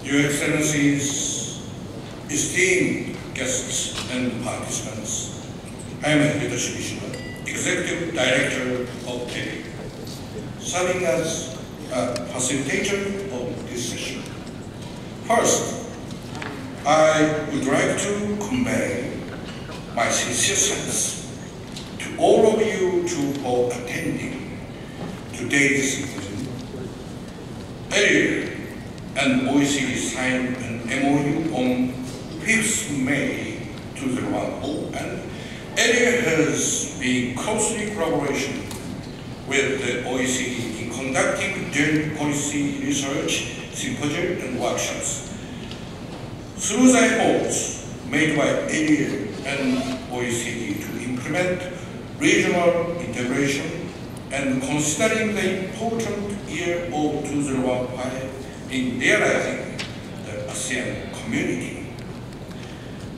Your Excellencies, esteemed guests and participants, I am Hidetoshi, Executive Director of A.K.P, serving as a facilitator of this session. First, I would like to convey my sincere thanks to all of you for attending today's symposium. ERIA and OECD signed an MoU on 5th May 2010, and ERIA has been closely collaboration with the OECD in conducting joint policy research, symposium, and workshops. Through the efforts made by ERIA and OECD to implement regional integration and considering the important year of 2015 in realizing the ASEAN community,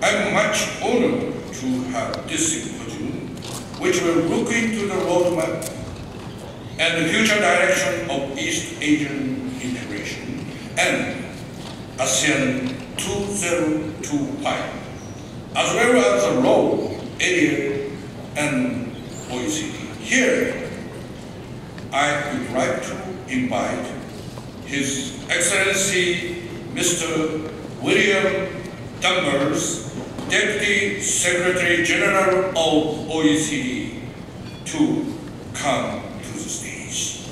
I am much honored to have this symposium, which will look into the roadmap and the future direction of East Asian integration and ASEAN 2025, as well as the role ERIA and OECD. Here, I would like to invite His Excellency Mr. William Danvers, Deputy Secretary General of OECD, to come to the stage.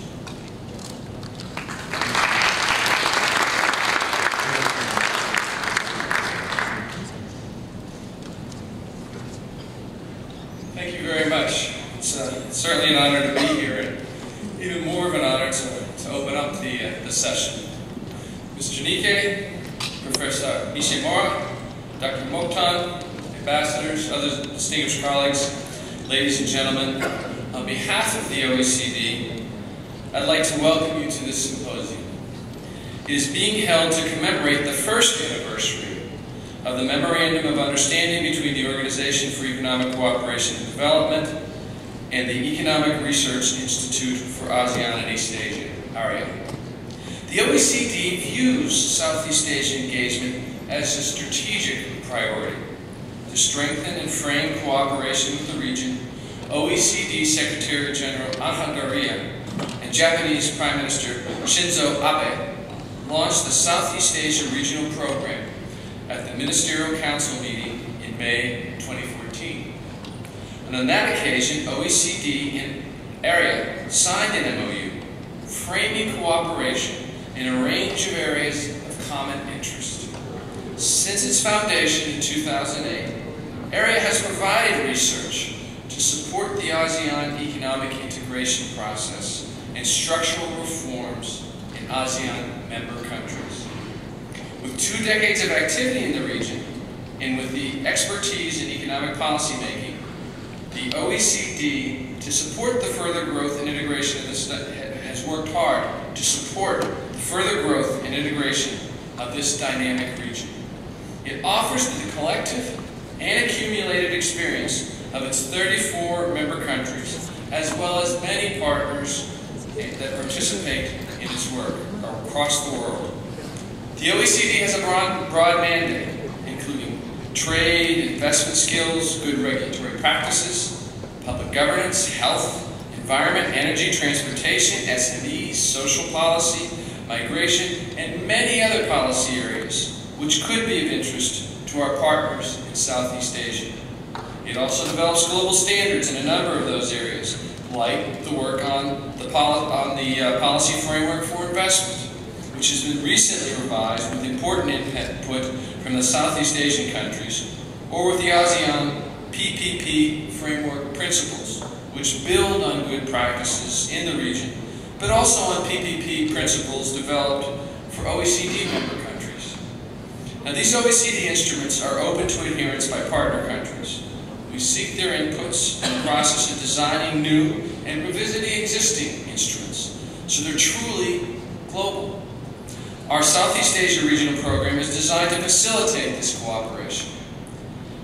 Thank you very much. It's certainly an honor to be here, and even more of an honor to open up the session. Mr. Nikai, Professor Nishimura, Dr. Mochtan, ambassadors, other distinguished colleagues, ladies and gentlemen, on behalf of the OECD, I'd like to welcome you to this symposium. It is being held to commemorate the first anniversary of the Memorandum of Understanding between the Organization for Economic Cooperation and Development and the Economic Research Institute for ASEAN and East Asia, ERIA. The OECD views Southeast Asia engagement as a strategic priority. To strengthen and frame cooperation with the region, OECD Secretary General Gurría and Japanese Prime Minister Shinzo Abe launched the Southeast Asia Regional Program at the Ministerial Council meeting in May 2014. And on that occasion, OECD and ERIA signed an MoU, framing cooperation in a range of areas of common interest. Since its foundation in 2008, ERIA has provided research to support the ASEAN economic integration process and structural reforms in ASEAN member countries. With 2 decades of activity in the region, and with the expertise in economic policy making, the OECD, to support the further growth and integration of this, has worked hard to support the further growth and integration of this dynamic region. It offers the collective and accumulated experience of its 34 member countries, as well as many partners that participate in its work across the world. The OECD has a broad mandate, including trade, investment skills, good regulatory practices, public governance, health, environment, energy, transportation, SMEs, social policy, migration, and many other policy areas, which could be of interest to our partners in Southeast Asia. It also develops global standards in a number of those areas, like the work on the policy framework for investment, which has been recently revised with important input from the Southeast Asian countries, or with the ASEAN PPP framework principles, which build on good practices in the region, but also on PPP principles developed for OECD member countries. Now, these OECD instruments are open to adherence by partner countries. We seek their inputs in the process of designing new and revisiting existing instruments, so they're truly global. Our Southeast Asia Regional Program is designed to facilitate this cooperation.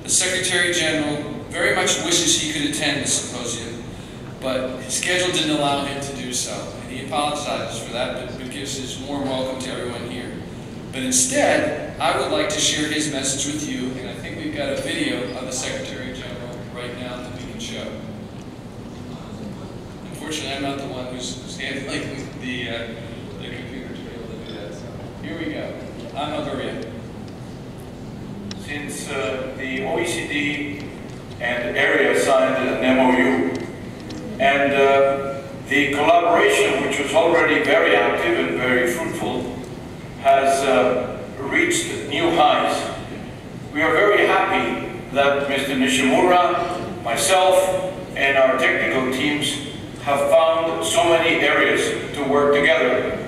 The Secretary General very much wishes he could attend the symposium, but his schedule didn't allow him to do so, and he apologizes for that, but gives his warm welcome to everyone here. But instead, I would like to share his message with you, and I think we've got a video of the Secretary General right now that we can show. Unfortunately, I'm not the one who's handling the computer to be able to do that. So here we go. I'm Gurría. Since the OECD and ERIA signed an MoU, and the collaboration, which was already very active and very fruitful, has reached new highs. We are very happy that Mr. Nishimura, myself, and our technical teams have found so many areas to work together.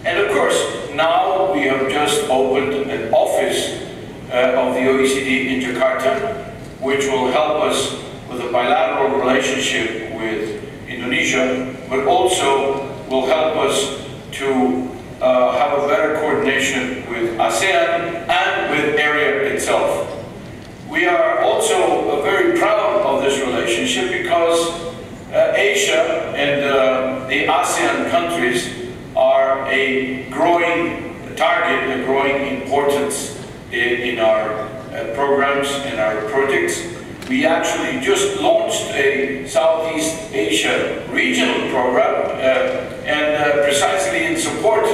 And of course, now we have just opened an office of the OECD in Jakarta, which will help us with a bilateral relationship with Indonesia, but also will help us to have a better coordination with ASEAN and with ERIA itself. We are also very proud of this relationship because Asia and the ASEAN countries are a growing target, a growing importance in our programs and our projects. We actually just launched a Southeast Asia regional program, and precisely in support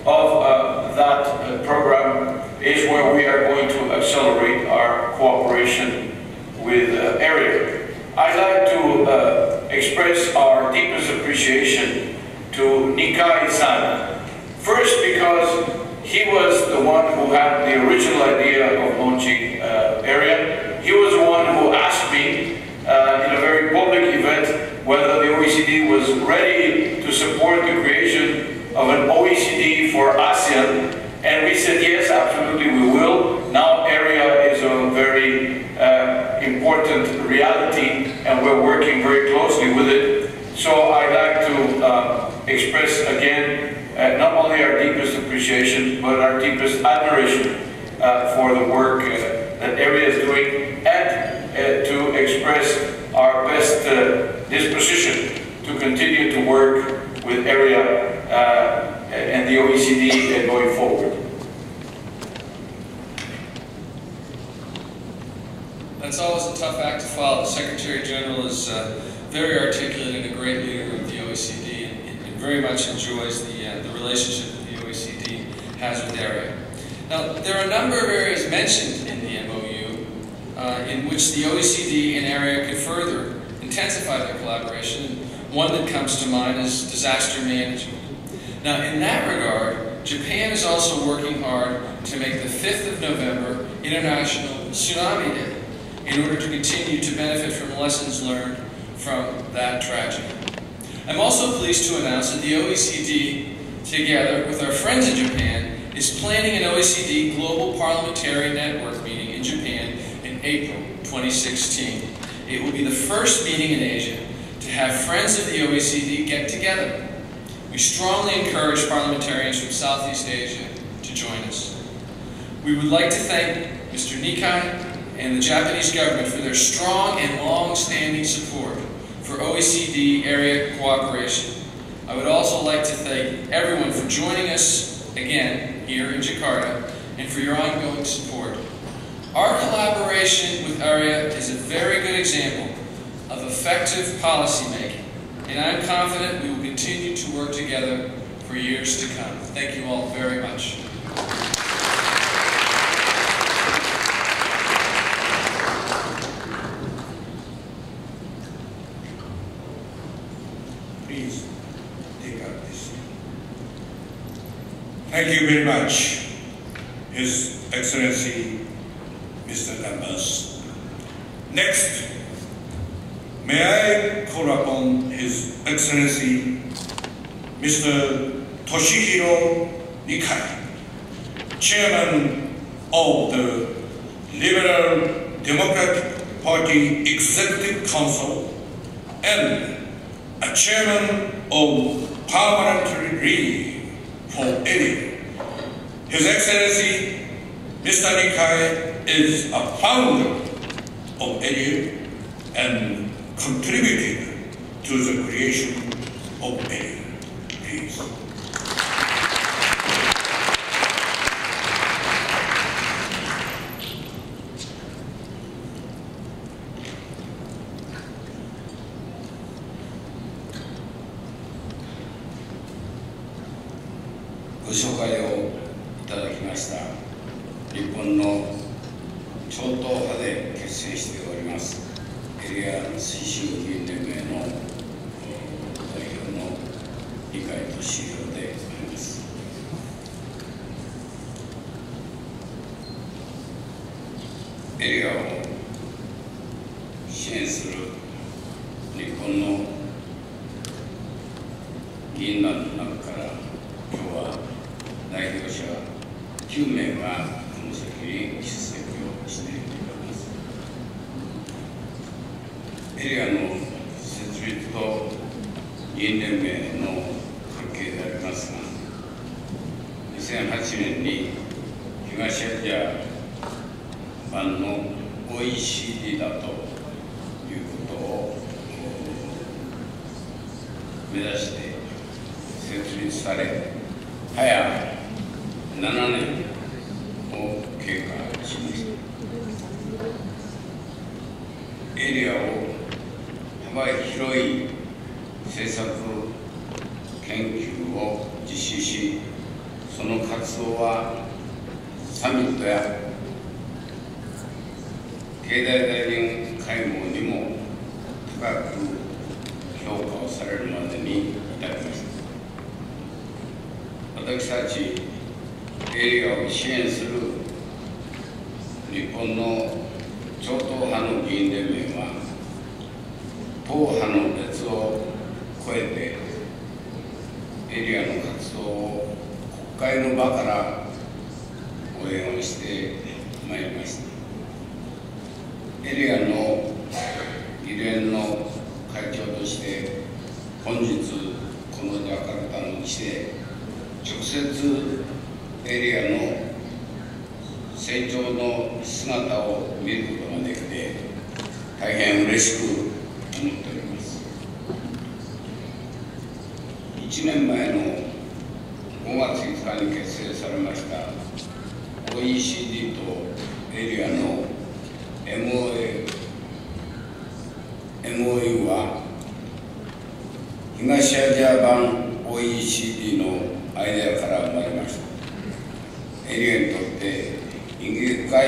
of that program is where we are going to accelerate our cooperation with ERIA. I'd like to express our deepest appreciation to Nikai-san. First, because he was the one who had the original idea of launching ERIA. He was the one who asked me in a very public event whether the OECD was ready to support the creation of an OECD for ASEAN. And we said, yes, absolutely, we will. Now ERIA is a very important reality, and we're working very closely with it. So I'd like to express again not only our deepest appreciation, but our deepest admiration for the work that ERIA is doing, and to express our best disposition to continue to work with ERIA and the OECD going forward. That's always a tough act to follow. The Secretary General is very articulate and a great leader of the OECD, and very much enjoys the relationship that the OECD has with ERIA. Now, there are a number of areas mentioned in the MoU in which the OECD and ERIA could further intensify their collaboration. One that comes to mind is disaster management. Now, in that regard, Japan is also working hard to make the 5th of November International Tsunami Day in order to continue to benefit from lessons learned from that tragedy. I'm also pleased to announce that the OECD, together with our friends in Japan, is planning an OECD Global Parliamentary Network meeting in Japan in April 2016. It will be the first meeting in Asia to have friends of the OECD get together. We strongly encourage parliamentarians from Southeast Asia to join us. We would like to thank Mr. Nikai and the Japanese government for their strong and long-standing support for OECD area cooperation. I would also like to thank everyone for joining us again here in Jakarta and for your ongoing support. Our collaboration with ERIA is a very good example of effective policy making, and I'm confident we will continue to work together for years to come. Thank you all very much. Please take up this seat. Thank you very much, His Excellency Mr. Danvers. Next, may I call upon His Excellency Mr. Toshihiro Nikai, Chairman of the Liberal Democratic Party Executive Council and a Chairman of Parliamentary League for ERIA. His Excellency Mr. Nikai is a founder of ERIA and contributed to the creation of ERIA. Please. ご紹介をいただきました日本の超党派で結成しておりますエリア推進議員連盟の代表の理解俊弘であります。エリアを支援する日本の議員団の中から今日は代表者9名がこの席に出席をしています。エリアの設立と議員連盟の関係でありますが、2008年に東アジア版の OECD だということを目指して設立され、早7年を経過しました。エリアを幅広い政策研究を実施し、その活動はサミットや経済大臣会合にも高く評価をされるまでに至りました。私たちエリアを支援する日本の超党派の議員連盟は、党派の別を超えてエリアの活動を国会の場から応援をしてまいりました。エリアの議連の会長として本日このジャカルタの地で直接エリアの成長の姿を見ることができて大変嬉しく思っております。1年前の5月5日に結成されました OECD とエリアの MoU は東アジア版 OECD のアイデアから生まれました。エリアにとって意義深い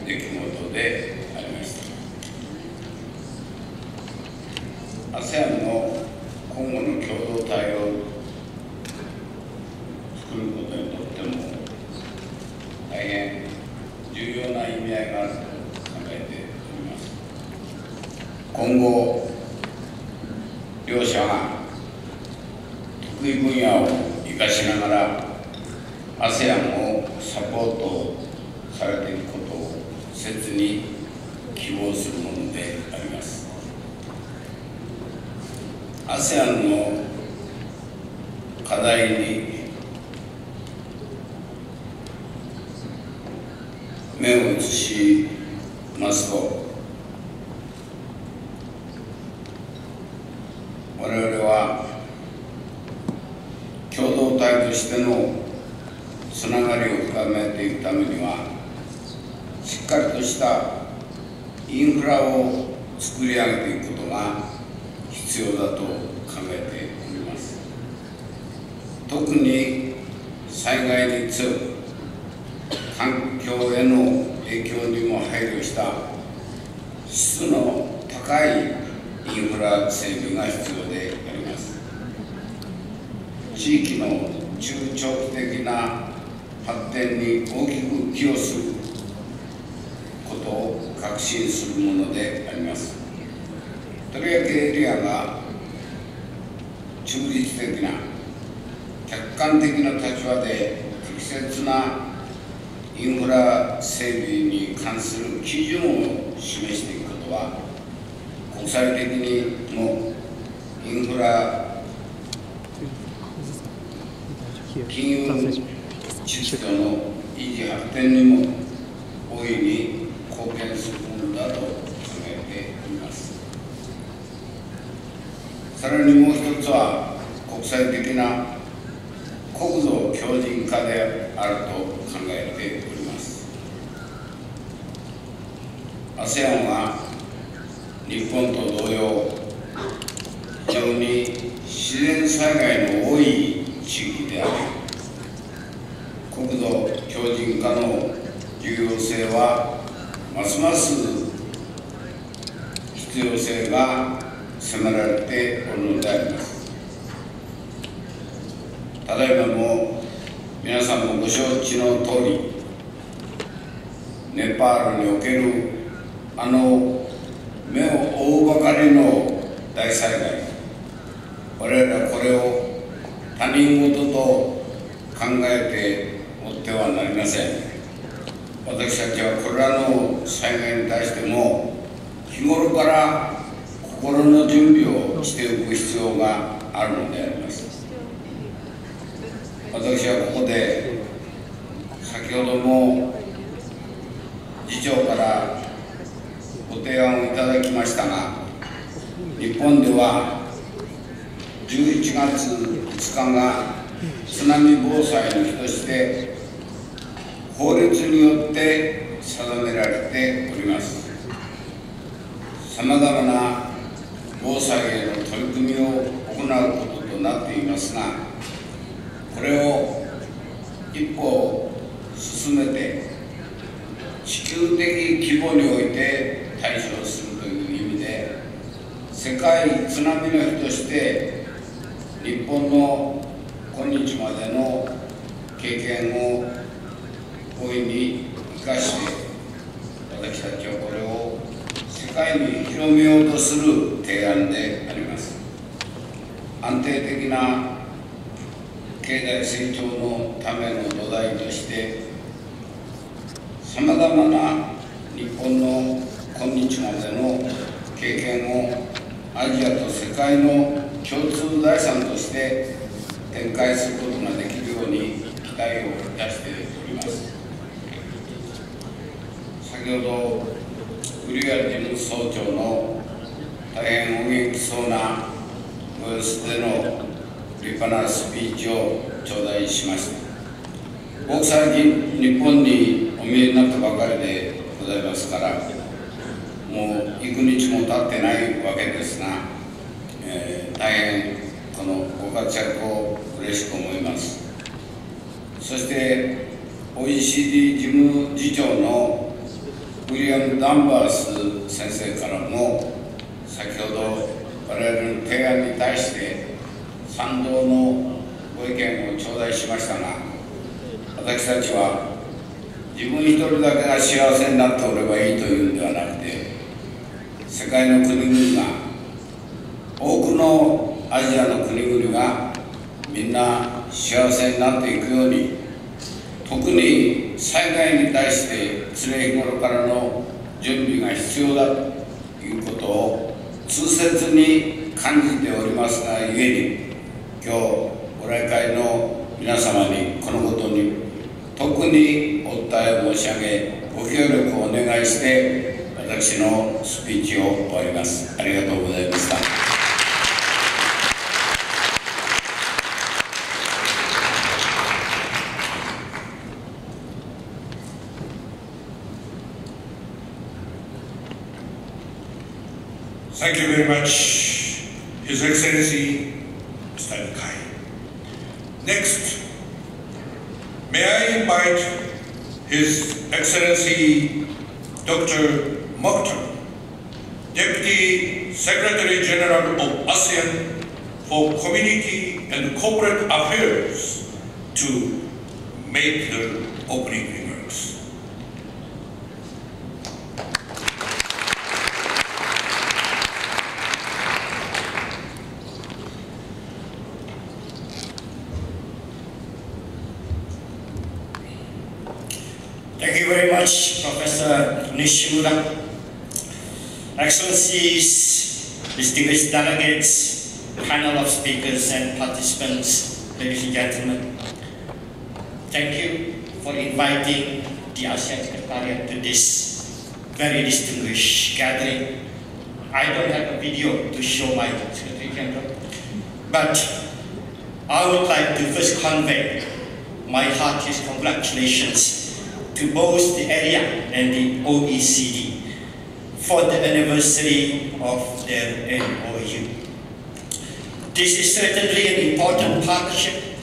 出来事でありました。ASEAN の今後の共同体を作ることにとっても大変重要な意味合いがあると考えております。今後両者が得意分野を生かしながら ASEAN をサポートされていくことを切に希望するものであります。ASEAN の課題に目を移しますと、我々は共同体としてのつながりを深めていくためには、しっかりとしたインフラを作り上げていくことが必要だと考えております。特に災害に強く環境への影響にも配慮した質の高いインフラ整備が必要であります。地域の中長期的な発展に大きく寄与することを確信するものであります。とりわけエリアが中立的な客観的な立場で適切なインフラ整備に関する基準を示していくことは、国際的にもインフラ金融秩序の維持発展にも大いに貢献するものだと考えております。さらにもう一つは国際的な国土強靭化であると考えております。ASEAN は日本と同様、非常に自然災害の多い地域であり、国土強靭化の重要性はますます必要性が迫られておるのであります。ただいまも皆さんもご承知の通り、ネパールにおける目を覆うばかりの大災害、我々はこれを他人事と考えておってはなりません。私たちはこれらの災害に対しても日頃から心の準備をしておく必要があるのであります。私はここで先ほども議長からご提案をいただきましたが、日本では11月5日が津波防災の日として法律によって定められております。さまざまな防災への取り組みを行うこととなっていますが、これを一歩進めて地球的規模において対処するという意味で、世界津波の日として日本の今日までの経験を大いに生かして、私たちはこれを世界に広めようとする提案であります。安定的な経済成長のための土台として、さまざまな日本の今日までの経験をアジアと世界の共通財産として展開することができるように期待をいたしております。先ほどグリア事務総長の大変お元気そうなご様子での立派なスピーチを頂戴しました。僕最近日本にお見えになったばかりでございますから、もう幾日も経ってないわけですが、大変このご活躍を嬉しく思います。そして OECD 事務次長のウィリアム・ダンバース先生からも先ほど我々の提案に対して賛同のご意見を頂戴しましたが、私たちは自分一人だけが幸せになっておればいいというんではなくて、世界の国々が、多くのアジアの国々がみんな幸せになっていくように、特に災害に対して常日頃からの準備が必要だということを痛切に感じておりますがゆえに、今日ご来会の皆様にこのことに特にお訴え申し上げ、ご協力をお願いして私のスピーチを終わります。ありがとうございました。Thank you very much, His Excellency Mr. Nikai. Next, may I invite His Excellency Dr. Mochtan, Deputy Secretary General of ASEAN for Community and Corporate Affairs, to make the opening remarks. Thank you very much, Professor Nishimura. Excellencies, distinguished delegates, panel of speakers and participants, ladies and gentlemen. Thank you for inviting the ASEAN Secretariat to this very distinguished gathering. I don't have a video to show my Secretary General, but I would like to first convey my heartiest congratulations to both the ERIA and the OECD for the anniversary of their MoU. This is certainly an important partnership,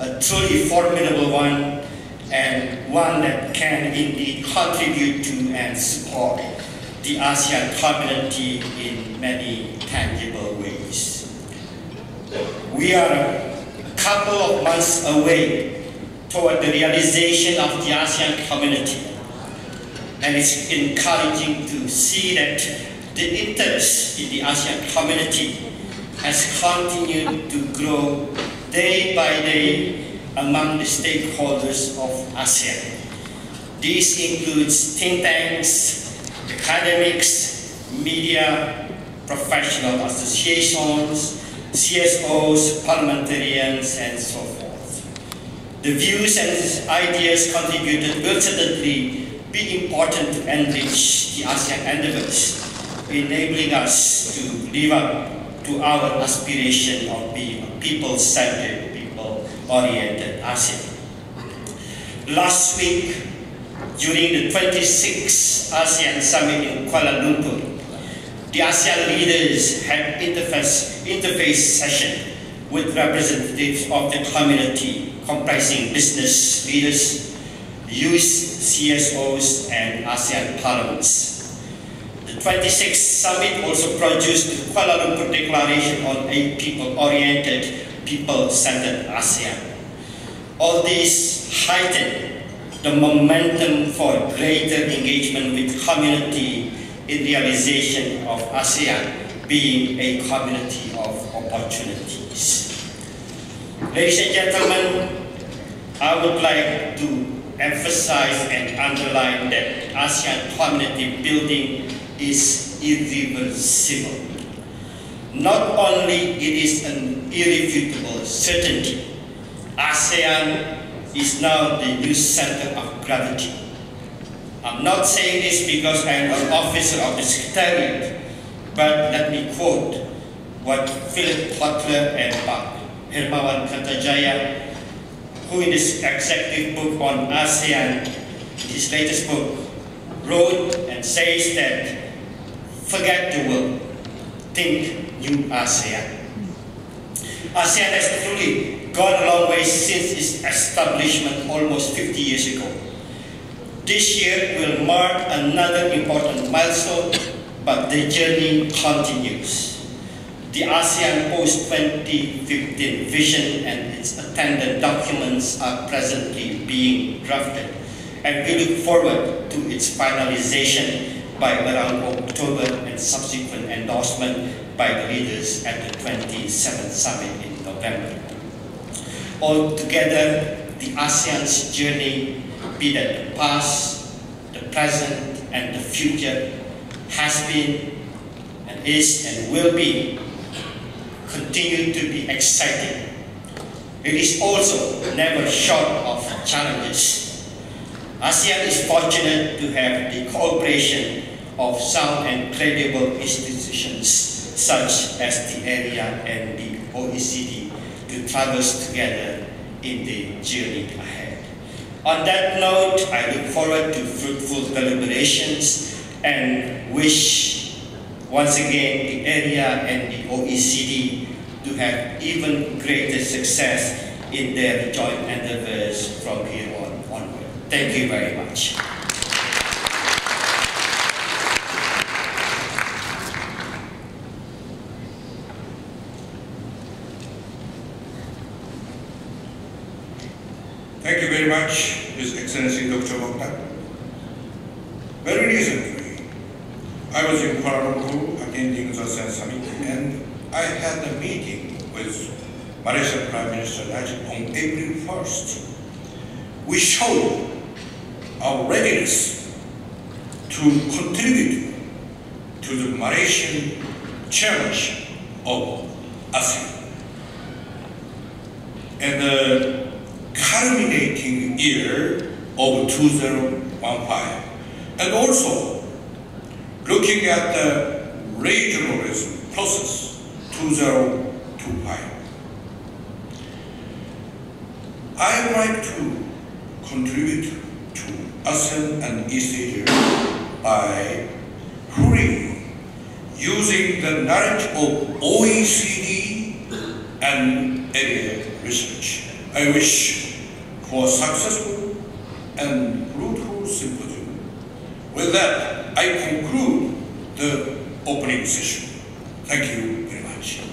a truly formidable one, and one that can indeed contribute to and support the ASEAN community in many tangible ways. We are a couple of months away toward the realization of the ASEAN community, and it's encouraging to see that the interest in the ASEAN community has continued to grow day by day among the stakeholders of ASEAN. This includes think tanks, academics, media, professional associations, CSOs, parliamentarians, and so forth. The views and ideas contributed will certainly be important to enrich the ASEAN endeavors, enabling us to live up to our aspiration of being a people-centered, people-oriented ASEAN. Last week, during the 26th ASEAN Summit in Kuala Lumpur, the ASEAN leaders had interface session with representatives of the community comprising business leaders, youth, CSOs, and ASEAN parliaments. The 26th Summit also produced the Kuala Lumpur Declaration on a people-oriented, people-centered ASEAN. All this heightened the momentum for greater engagement with community in realization of ASEAN being a community of opportunities. Ladies and gentlemen, I would like to emphasize and underline that ASEAN community building is irreversible. Not only it is an irrefutable certainty, ASEAN is now the new center of gravity. I'm not saying this because I'm an officer of the Secretariat, but let me quote what Philip Kotler and Hermawan Kertajaya, who in this executive book on ASEAN, his latest book, wrote and says that forget the world, think new ASEAN. ASEAN has truly gone a long way since its establishment almost 50 years ago. This year will mark another important milestone, but the journey continues. The ASEAN post-2015 vision and its attendant documents are presently being drafted, and we look forward to its finalization by around October and subsequent endorsement by the leaders at the 27th Summit in November. Altogether, the ASEAN's journey, be that the past, the present, and the future, has been and is and will be continue to be exciting. It is also never short of challenges. ASEAN is fortunate to have the cooperation of sound and credible institutions such as the ERIA and the OECD to traverse together in the journey ahead. On that note, I look forward to fruitful deliberations and wish once again the ERIA and the OECD to have even greater success in their joint endeavors from here onward. Thank you very much. Thank you very much, His Excellency Dr. Mochtan. Very recently, I was in Kuala Lumpur attending the ASEAN Summit, and I had a meeting with Malaysian Prime Minister Najib on April 1st. We showed our readiness to contribute to the Malaysian challenge of ASEAN. And the culminating year of 2015, and also looking at the regionalism process 2025. I would like to contribute to ASEAN and East Asia by fully using the knowledge of OECD and ERIA research. I wish for successful and fruitful symposium. With that, I conclude the opening session. Thank you very much.